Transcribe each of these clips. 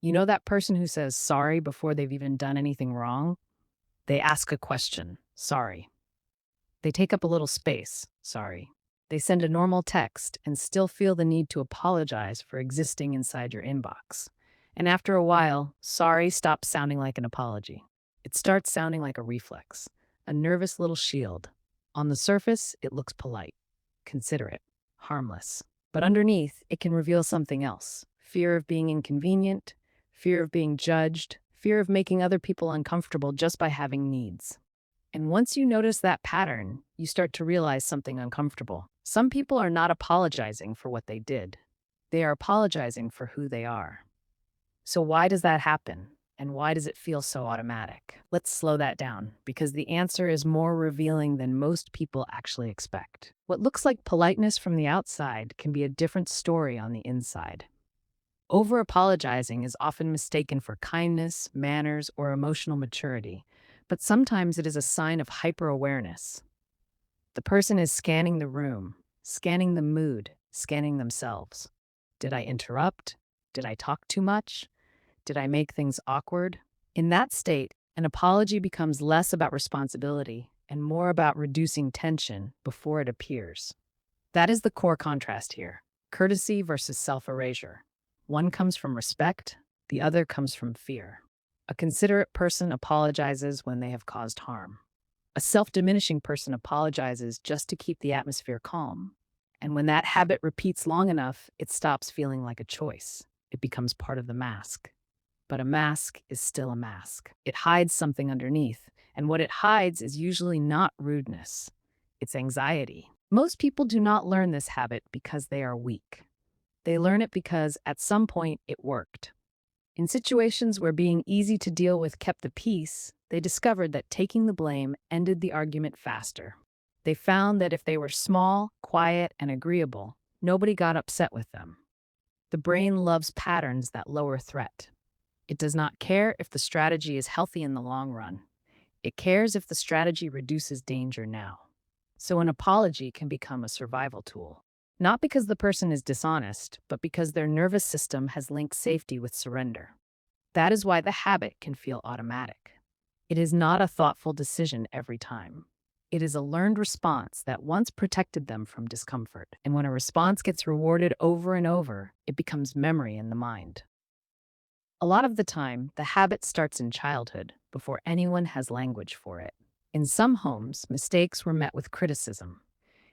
You know that person who says sorry before they've even done anything wrong? They ask a question, sorry. They take up a little space, sorry. They send a normal text and still feel the need to apologize for existing inside your inbox. And after a while, sorry stops sounding like an apology. It starts sounding like a reflex, a nervous little shield. On the surface, it looks polite, considerate, harmless. But underneath, it can reveal something else: fear of being inconvenient, fear of being judged, fear of making other people uncomfortable just by having needs. And once you notice that pattern, you start to realize something uncomfortable. Some people are not apologizing for what they did, they are apologizing for who they are. So, why does that happen? And why does it feel so automatic? Let's slow that down, because the answer is more revealing than most people actually expect. What looks like politeness from the outside can be a different story on the inside. Over apologizing is often mistaken for kindness, manners, or emotional maturity, but sometimes it is a sign of hyper awareness. The person is scanning the room, scanning the mood, scanning themselves. Did I interrupt? Did I talk too much? Did I make things awkward? In that state, an apology becomes less about responsibility and more about reducing tension before it appears. That is the core contrast here: courtesy versus self erasure. One comes from respect, the other comes from fear. A considerate person apologizes when they have caused harm. A self diminishing person apologizes just to keep the atmosphere calm. And when that habit repeats long enough, it stops feeling like a choice. It becomes part of the mask. But a mask is still a mask. It hides something underneath, and what it hides is usually not rudeness, it's anxiety. Most people do not learn this habit because they are weak. They learn it because at some point it worked. In situations where being easy to deal with kept the peace, they discovered that taking the blame ended the argument faster. They found that if they were small, quiet, and agreeable, nobody got upset with them. The brain loves patterns that lower threat. It does not care if the strategy is healthy in the long run. It cares if the strategy reduces danger now. So an apology can become a survival tool. Not because the person is dishonest, but because their nervous system has linked safety with surrender. That is why the habit can feel automatic. It is not a thoughtful decision every time. It is a learned response that once protected them from discomfort. And when a response gets rewarded over and over, it becomes memory in the mind. A lot of the time, the habit starts in childhood before anyone has language for it. In some homes, mistakes were met with criticism.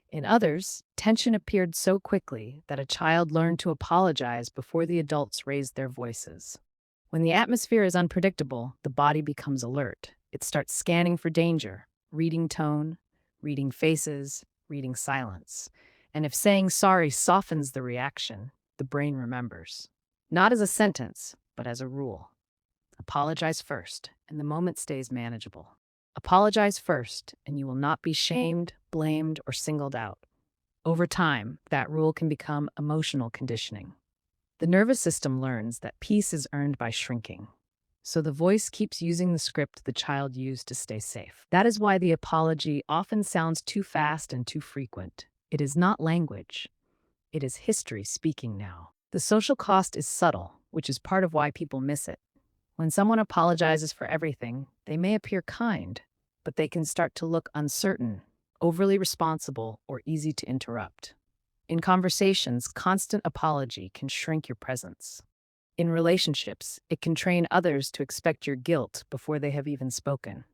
In others, tension appeared so quickly that a child learned to apologize before the adults raised their voices. When the atmosphere is unpredictable, the body becomes alert. It starts scanning for danger, reading tone, reading faces, reading silence. And if saying sorry softens the reaction, the brain remembers. Not as a sentence, but as a rule. Apologize first, and the moment stays manageable. Apologize first, and you will not be shamed, blamed, or singled out. Over time, that rule can become emotional conditioning. The nervous system learns that peace is earned by shrinking. So the voice keeps using the script the child used to stay safe. That is why the apology often sounds too fast and too frequent. It is not language, it is history speaking now. The social cost is subtle, which is part of why people miss it. When someone apologizes for everything, they may appear kind, but they can start to look uncertain, overly responsible, or easy to interrupt. In conversations, constant apology can shrink your presence. In relationships, it can train others to expect your guilt before they have even spoken.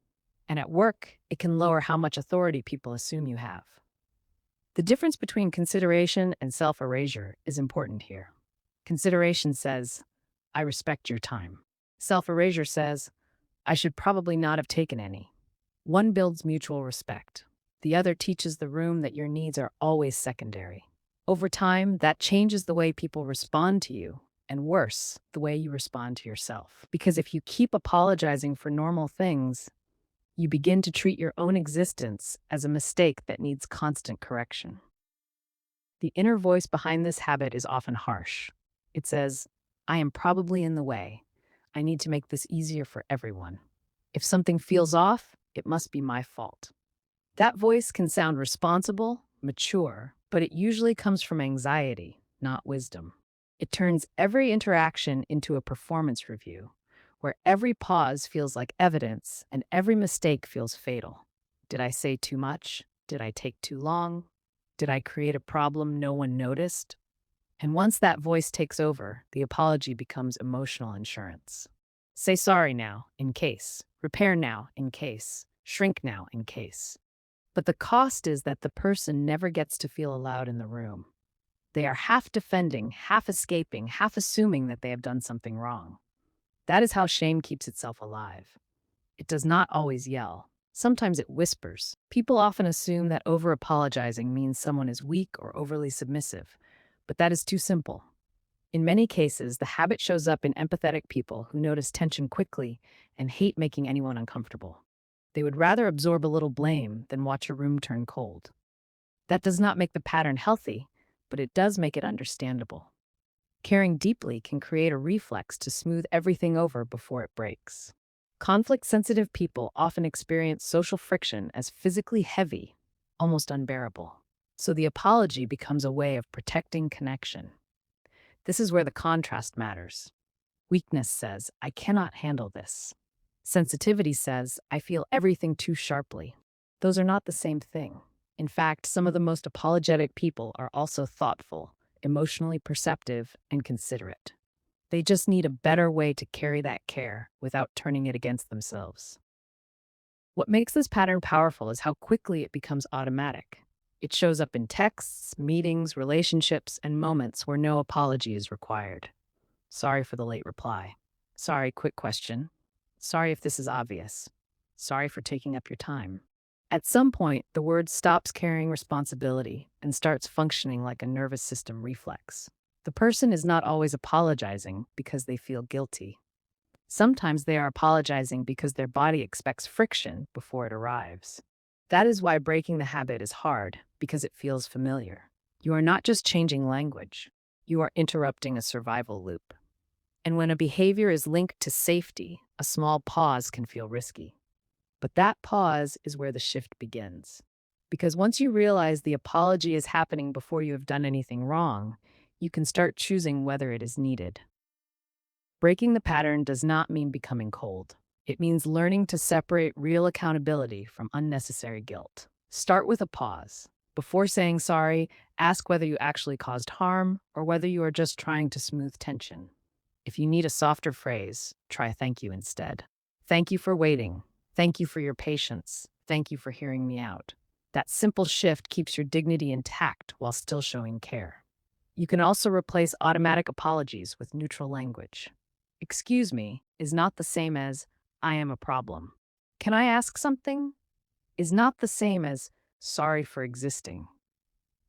And at work, it can lower how much authority people assume you have. The difference between consideration and self-erasure is important here. Consideration says, I respect your time. Self-erasure says, I should probably not have taken any. One builds mutual respect. The other teaches the room that your needs are always secondary. Over time, that changes the way people respond to you, and worse, the way you respond to yourself. Because if you keep apologizing for normal things, you begin to treat your own existence as a mistake that needs constant correction. The inner voice behind this habit is often harsh. It says, I am probably in the way. I need to make this easier for everyone. If something feels off, it must be my fault. That voice can sound responsible, mature, but it usually comes from anxiety, not wisdom. It turns every interaction into a performance review, where every pause feels like evidence and every mistake feels fatal. Did I say too much? Did I take too long? Did I create a problem no one noticed? And once that voice takes over, the apology becomes emotional insurance. Say sorry now, in case. Repair now, in case. Shrink now, in case. But the cost is that the person never gets to feel allowed in the room. They are half defending, half escaping, half assuming that they have done something wrong. That is how shame keeps itself alive. It does not always yell. Sometimes it whispers. People often assume that over apologizing means someone is weak or overly submissive, but that is too simple. In many cases, the habit shows up in empathetic people who notice tension quickly and hate making anyone uncomfortable. They would rather absorb a little blame than watch a room turn cold. That does not make the pattern healthy, but it does make it understandable. Caring deeply can create a reflex to smooth everything over before it breaks. Conflict-sensitive people often experience social friction as physically heavy, almost unbearable. So the apology becomes a way of protecting connection. This is where the contrast matters. Weakness says, I cannot handle this. Sensitivity says, I feel everything too sharply. Those are not the same thing. In fact, some of the most apologetic people are also thoughtful, emotionally perceptive, and considerate. They just need a better way to carry that care without turning it against themselves. What makes this pattern powerful is how quickly it becomes automatic. It shows up in texts, meetings, relationships, and moments where no apology is required. Sorry for the late reply. Sorry, quick question. Sorry if this is obvious. Sorry for taking up your time. At some point, the word stops carrying responsibility and starts functioning like a nervous system reflex. The person is not always apologizing because they feel guilty. Sometimes they are apologizing because their body expects friction before it arrives. That is why breaking the habit is hard, because it feels familiar. You are not just changing language, you are interrupting a survival loop. And when a behavior is linked to safety, a small pause can feel risky. But that pause is where the shift begins. Because once you realize the apology is happening before you have done anything wrong, you can start choosing whether it is needed. Breaking the pattern does not mean becoming cold. It means learning to separate real accountability from unnecessary guilt. Start with a pause. Before saying sorry, ask whether you actually caused harm or whether you are just trying to smooth tension. If you need a softer phrase, try thank you instead. Thank you for waiting. Thank you for your patience. Thank you for hearing me out. That simple shift keeps your dignity intact while still showing care. You can also replace automatic apologies with neutral language. Excuse me is not the same as I am a problem. Can I ask something? Is not the same as sorry for existing.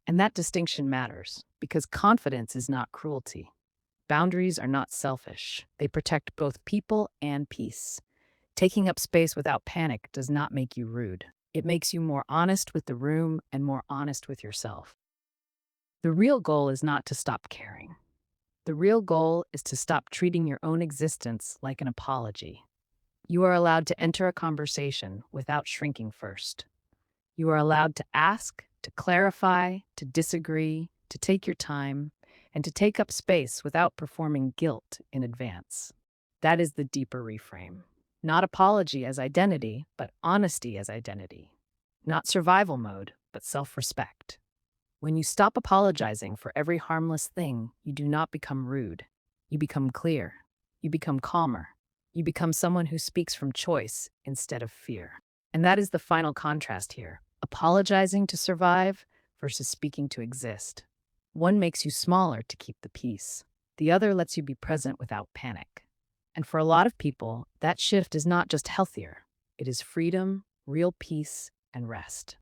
And that distinction matters because confidence is not cruelty. Boundaries are not selfish. They protect both people and peace. Taking up space without panic does not make you rude. It makes you more honest with the room and more honest with yourself. The real goal is not to stop caring. The real goal is to stop treating your own existence like an apology. You are allowed to enter a conversation without shrinking first. You are allowed to ask, to clarify, to disagree, to take your time, and to take up space without performing guilt in advance. That is the deeper reframe. Not apology as identity, but honesty as identity. Not survival mode, but self-respect. When you stop apologizing for every harmless thing, you do not become rude. You become clear. You become calmer. You become someone who speaks from choice instead of fear. And that is the final contrast here. Apologizing to survive versus speaking to exist. One makes you smaller to keep the peace. The other lets you be present without panic. And for a lot of people, that shift is not just healthier. It is freedom, real peace, and rest.